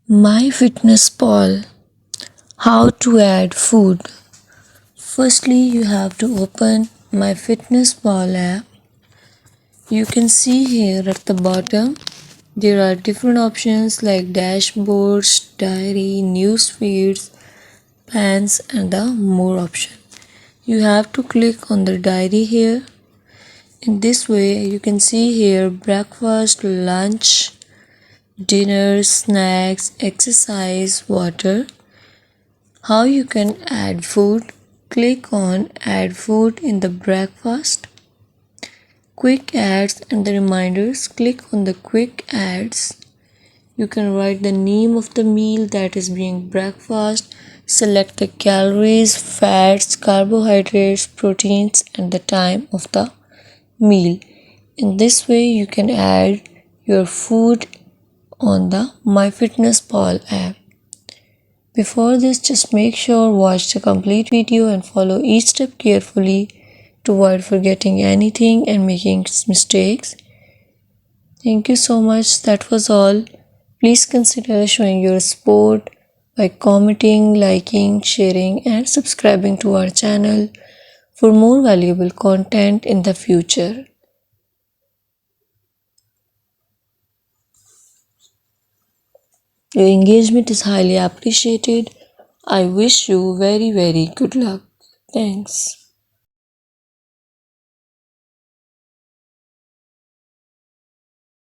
Myfitnesspal. How to add food. Firstly, you have to open Myfitnesspal app. You can see here at the bottom there are different options like dashboards, diary, news feeds, plans, and the more option. You have to click on the diary here. In this way, you can see here breakfast, lunch, dinner, snacks, exercise, water. How you can add food. Click on add food in the breakfast. Quick ads and the reminders. Click on the quick ads. You can write the name of the meal that is being breakfast. Select the calories, fats, carbohydrates, proteins and the time of the meal. In this way you can add your food on the MyFitnessPal app. Before this, just make sure watch the complete video and follow each step carefully to avoid forgetting anything and making mistakes. Thank you so much. That was all. Please consider showing your support by commenting, liking, sharing and subscribing to our channel for more valuable content in the future. Your engagement is highly appreciated. I wish you very good luck. Thanks.